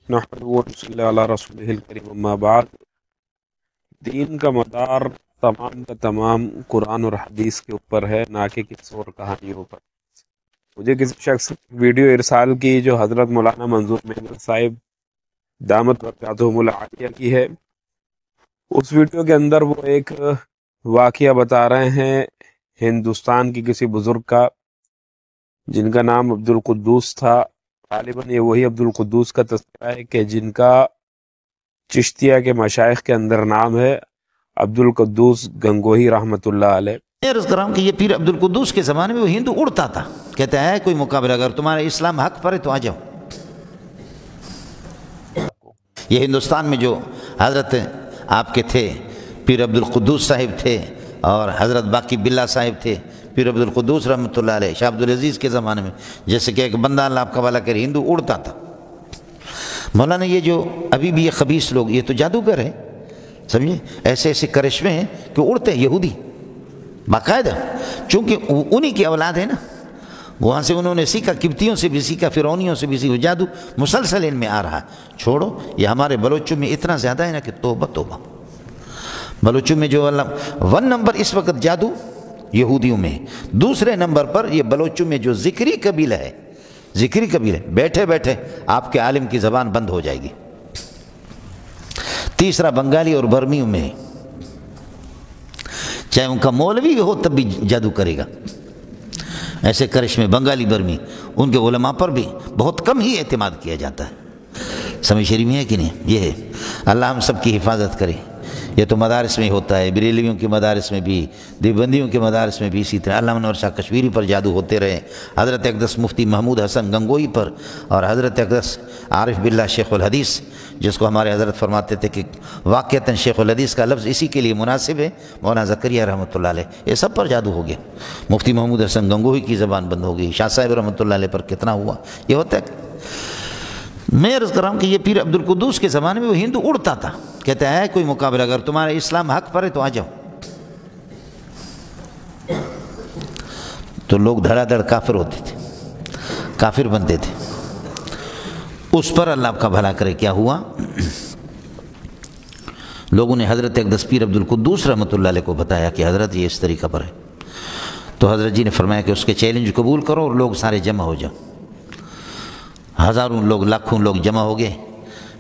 نحمدہ و نصلی علی رسولہ الکریم اما بعد۔ دین کا مدار تمام کا تمام قرآن اور حدیث کے اوپر ہے، نہ کہ کسی اور کہانیوں پر۔ مجھے کسی شخص ویڈیو ارسال کی جو حضرت مولانا منظور مینگل صاحب دامت برکاتہم العالیہ کی ہے، اس ویڈیو کے اندر وہ ایک واقعہ بتا رہے ہیں ہندوستان کی کسی بزرگ کا، جن کا نام عبد القدوس تھا۔ غالباً یہ وہی عبد القدوس کا تذکرہ ہے کہ جن کا چشتیہ کے مشائخ کے اندر نام ہے عبد القدوس گنگوہی رحمۃ اللہ علیہ۔ عرض کر رہا ہوں کہ یہ پیر عبد القدوس کے زمانے میں وہ ہندو اڑتا تھا، کہتا ہے کوئی مقابلہ اگر تمہارا اسلام حق پر ہے تو آ جاؤ۔ یہ ہندوستان میں جو حضرت آپ کے تھے پیر عبد القدوس صاحب تھے، اور حضرت باقی باللہ صاحب تھے، پیر عبد القدوس رحمۃ اللہ علیہ شاہ عبد العزیز کے زمانے میں، جیسے کہ ایک بندہ اللہ آپ کا والا کرے ہندو اڑتا تھا۔ مولانا یہ جو ابھی بھی یہ خبیث لوگ، یہ تو جادوگر ہیں، سمجھے، ایسے ایسے کرشمے ہیں کہ اڑتے ہیں یہودی باقاعدہ، چونکہ انہی کی اولاد ہے نا، وہاں سے انہوں نے سیکھا، قبطیوں سے بھی سیکھا، فرعونیوں سے بھی سیکھا، جادو مسلسل ان میں آ رہا ہے۔ چھوڑو، یہ ہمارے بلوچوں میں اتنا زیادہ ہے نا کہ توبہ توبہ۔ بلوچوں میں جو اللہ 1 نمبر اس وقت جادو یہودیوں میں، دوسرے نمبر پر یہ بلوچوں میں جو ذکری قبیلہ ہے، ذکری قبیلہ، بیٹھے بیٹھے آپ کے عالم کی زبان بند ہو جائے گی۔ تیسرا بنگالی اور برمیوں میں، چاہے ان کا مولوی ہو تب بھی جادو کرے گا، ایسے کرشمے بنگالی برمی، ان کے علماء پر بھی بہت کم ہی اعتماد کیا جاتا ہے۔ سمجھ شریف میں ہے کہ نہیں؟ یہ ہے، اللہ ہم سب کی حفاظت کرے۔ یہ تو مدارس میں ہوتا ہے، بریلویوں کے مدارس میں بھی، دیوبندیوں کے مدارس میں بھی اسی طرح۔ علامہ انور شاہ کشمیری پر جادو ہوتے رہے، حضرت اقدس مفتی محمود حسن گنگوئی پر، اور حضرت اقدس عارف باللہ شیخ الحدیث، جس کو ہمارے حضرت فرماتے تھے کہ واقعتاً شیخ الحدیث کا لفظ اسی کے لیے مناسب ہے، مولانا زکریا رحمۃ اللہ علیہ، یہ سب پر جادو ہو گیا۔ مفتی محمود حسن گنگوئی کی زبان بند ہو گئی، شاہ صاحب رحمۃ اللہ علیہ پر کتنا ہوا۔ یہ ہوتا ہے، میں عرض کر رہا ہوں کہ یہ پیر عبد القدوس کے زمانے میں وہ ہندو اڑتا تھا، کہتا ہے کوئی مقابلہ اگر تمہارا اسلام حق پر ہے تو آ جاؤ۔ تو لوگ دھڑا دھڑ کافر ہوتے تھے، کافر بنتے تھے۔ اس پر اللہ آپ کا بھلا کرے کیا ہوا، لوگوں نے حضرت اقدس پیر عبد القدوس رحمۃ اللہ علیہ کو بتایا کہ حضرت یہ اس طریقہ پر ہے، تو حضرت جی نے فرمایا کہ اس کے چیلنج قبول کرو اور لوگ سارے جمع ہو جاؤ۔ ہزاروں لوگ، لاکھوں لوگ جمع ہو گئے۔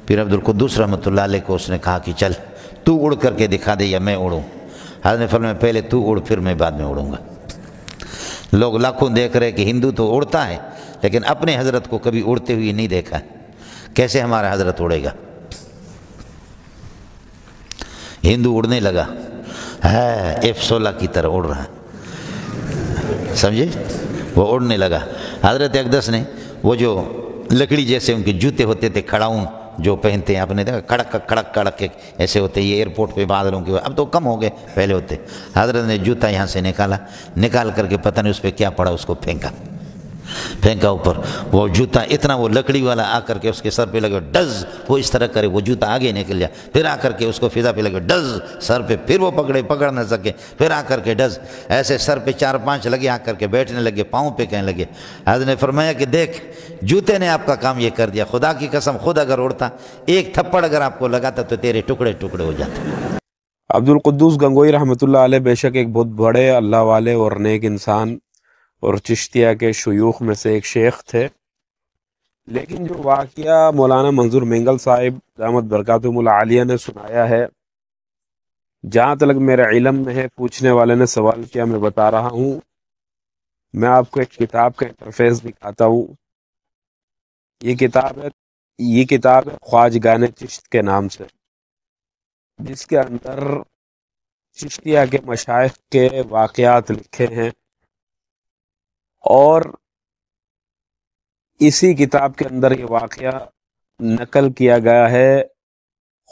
پھر عبد القدوس رحمۃ اللہ علیہ کو اس نے کہا کہ چل تو اڑ کر کے دکھا دے یا میں اڑوں۔ حضرت نے فرمایا پہلے تو اڑ، پھر میں بعد میں اڑوں گا۔ لوگ لاکھوں دیکھ رہے کہ ہندو تو اڑتا ہے، لیکن اپنے حضرت کو کبھی اڑتے ہوئے نہیں دیکھا، کیسے ہمارا حضرت اڑے گا؟ ہندو اڑنے لگا ہے، F-16 کی طرح اڑ رہا، سمجھے، وہ اڑنے لگا۔ حضرت اقدس نے وہ جو لکڑی جیسے ان کے جوتے ہوتے تھے کھڑاؤں جو پہنتے ہیں، آپ نے دیکھا کڑک کڑک کڑک کے ایسے ہوتے، یہ ایئرپورٹ پہ بادلوں کے، اب تو کم ہو گئے، پہلے ہوتے۔ حضرت نے جوتا یہاں سے نکالا، نکال کر کے پتہ نہیں اس پہ کیا پڑا، اس کو پھینکا اوپر۔ وہ جوتا اتنا، وہ لکڑی والا آ کر کے اس کے سر پہ لگا ڈز، وہ اس طرح کرے، وہ جوتا آگے نکل جائے، پھر آ کر کے اس کو فضا پہ لگا ڈز سر پہ، پھر وہ پکڑ نہ سکے، پھر آ کر کے ڈز، ایسے سر پہ 4-5 لگے، آ کر کے بیٹھنے لگے، پاؤں پہ کہنے لگے۔ حضرت نے فرمایا کہ دیکھ، جوتے نے آپ کا کام یہ کر دیا، خدا کی قسم خود اگر اڑتا، ایک تھپڑ اگر آپ کو لگاتا تو تیرے ٹکڑے ٹکڑے ہو جاتے۔ عبد القدوس گنگوئی رحمۃ اللہ علیہ بے شک ایک بہت بڑے اللہ والے اور نیک انسان اور چشتیہ کے شیوخ میں سے ایک شیخ تھے، لیکن جو واقعہ مولانا منظور مینگل صاحب دامت برکاتہم العالیہ نے سنایا ہے، جہاں تک میرے علم میں ہے، پوچھنے والے نے سوال کیا، میں بتا رہا ہوں۔ میں آپ کو ایک کتاب کا انٹرفیس دکھاتا ہوں۔ یہ کتاب ہے خواجگان چشت کے نام سے، جس کے اندر چشتیہ کے مشائخ کے واقعات لکھے ہیں، اور اسی کتاب کے اندر یہ واقعہ نقل کیا گیا ہے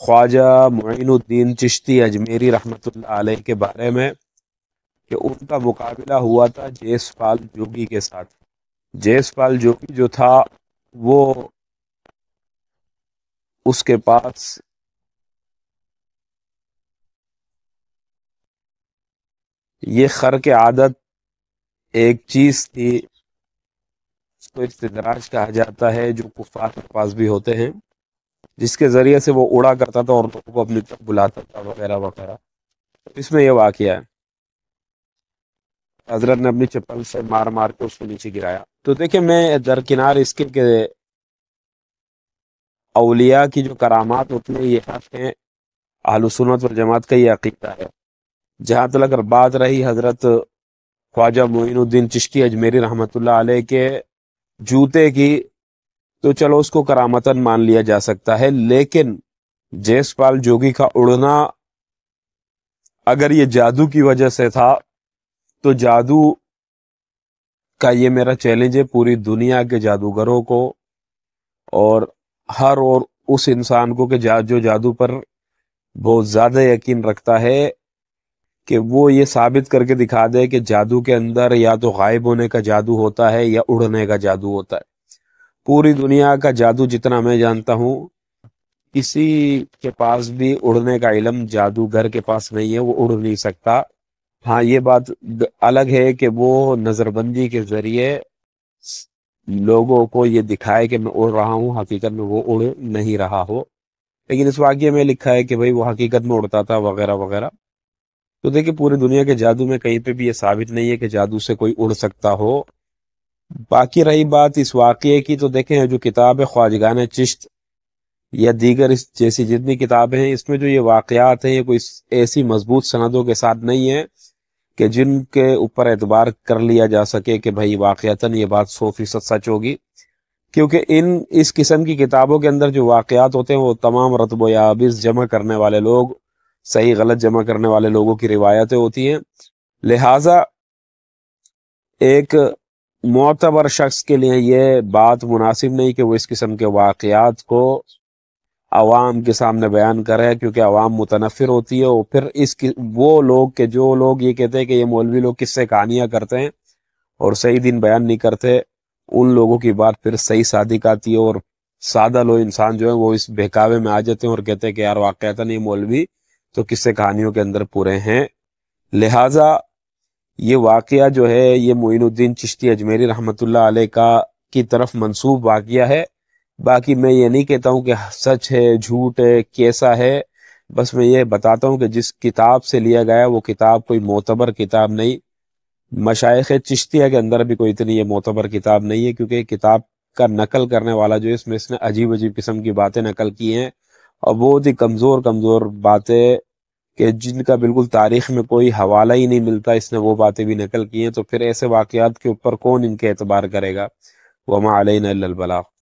خواجہ معین الدین چشتی اجمیری رحمۃ اللہ علیہ کے بارے میں، کہ ان کا مقابلہ ہوا تھا جیس پال جوگی کے ساتھ۔ جیس پال جوگی جو تھا، وہ اس کے پاس یہ خرق عادت ایک چیز تھی، اس کو استدراج کہا جاتا ہے، جو کفار کے پاس بھی ہوتے ہیں۔ جس کے ذریعے سے وہ اڑا کرتا تھا اور لوگوں کو اپنی طرف بلاتا تھا وغیرہ وغیرہ. اس میں یہ واقعہ ہے. حضرت نے اپنی چپل سے مار مار کے اس کو نیچے گرایا. تو دیکھیں میں درکنار اس کے کہ اولیاء کی جو کرامات ہوتی ہیں یہ حق ہیں، اہل سنت والجماعت کا یہ عقیدہ ہے. جہاں تک اگر بات رہی حضرت خواجہ معین الدین چشتی اجمیری رحمۃ اللہ علیہ کے جوتے کی، تو چلو اس کو کرامتاً مان لیا جا سکتا ہے، لیکن جیس پال جوگی کا اڑنا اگر یہ جادو کی وجہ سے تھا تو جادو کا یہ میرا چیلنج ہے پوری دنیا کے جادوگروں کو اور ہر اور اس انسان کو کہ جو جادو پر بہت زیادہ یقین رکھتا ہے کہ وہ یہ ثابت کر کے دکھا دے کہ جادو کے اندر یا تو غائب ہونے کا جادو ہوتا ہے یا اڑنے کا جادو ہوتا ہے. پوری دنیا کا جادو جتنا میں جانتا ہوں کسی کے پاس بھی اڑنے کا علم جادوگر کے پاس نہیں ہے، وہ اڑ نہیں سکتا. ہاں یہ بات الگ ہے کہ وہ نظر بندی کے ذریعے لوگوں کو یہ دکھائے کہ میں اڑ رہا ہوں، حقیقت میں وہ اڑ نہیں رہا ہو. لیکن اس واقعے میں لکھا ہے کہ بھئی وہ حقیقت میں اڑتا تھا وغیرہ وغیرہ. تو دیکھیں پوری دنیا کے جادو میں کہیں پہ بھی یہ ثابت نہیں ہے کہ جادو سے کوئی اڑ سکتا ہو. باقی رہی بات اس واقعے کی، تو دیکھیں جو کتاب ہے خواجگان چشت یا دیگر اس جیسی جتنی کتابیں ہیں، اس میں جو یہ واقعات ہیں یہ کوئی ایسی مضبوط سندوں کے ساتھ نہیں ہے کہ جن کے اوپر اعتبار کر لیا جا سکے کہ بھئی واقعتاً یہ بات 100% سچ ہوگی. کیونکہ اس قسم کی کتابوں کے اندر جو واقعات ہوتے ہیں وہ تمام رتب و یابس جمع کرنے والے لوگ، صحیح غلط جمع کرنے والے لوگوں کی روایتیں ہوتی ہیں. لہٰذا ایک معتبر شخص کے لیے یہ بات مناسب نہیں کہ وہ اس قسم کے واقعات کو عوام کے سامنے بیان کرے، کیونکہ عوام متنفر ہوتی ہے. اور پھر وہ لوگ کہ جو لوگ یہ کہتے ہیں کہ یہ مولوی لوگ کس سے کہانیاں کرتے ہیں اور صحیح دین بیان نہیں کرتے، ان لوگوں کی بات پھر صحیح صادق آتی ہے اور سادہ لوگ انسان جو ہیں وہ اس بہکاوے میں آ جاتے ہیں اور کہتے ہیں کہ یار واقعتاً یہ مولوی تو کس سے کہانیوں کے اندر پورے ہیں. لہٰذا یہ واقعہ جو ہے یہ معین الدین چشتی اجمیری رحمۃ اللہ علیہ کی طرف منسوب واقعہ ہے. باقی میں یہ نہیں کہتا ہوں کہ سچ ہے جھوٹ ہے کیسا ہے، بس میں یہ بتاتا ہوں کہ جس کتاب سے لیا گیا وہ کتاب کوئی معتبر کتاب نہیں. مشائخ چشتیہ کے اندر بھی کوئی اتنی یہ معتبر کتاب نہیں ہے، کیونکہ کتاب کا نقل کرنے والا جو اس نے عجیب عجیب قسم کی باتیں نقل کی ہیں اور بہت ہی کمزور باتیں کہ جن کا بالکل تاریخ میں کوئی حوالہ ہی نہیں ملتا، اس نے وہ باتیں بھی نقل کی ہیں. تو پھر ایسے واقعات کے اوپر کون ان کے اعتبار کرے گا؟ وما علینا الا البلاغ.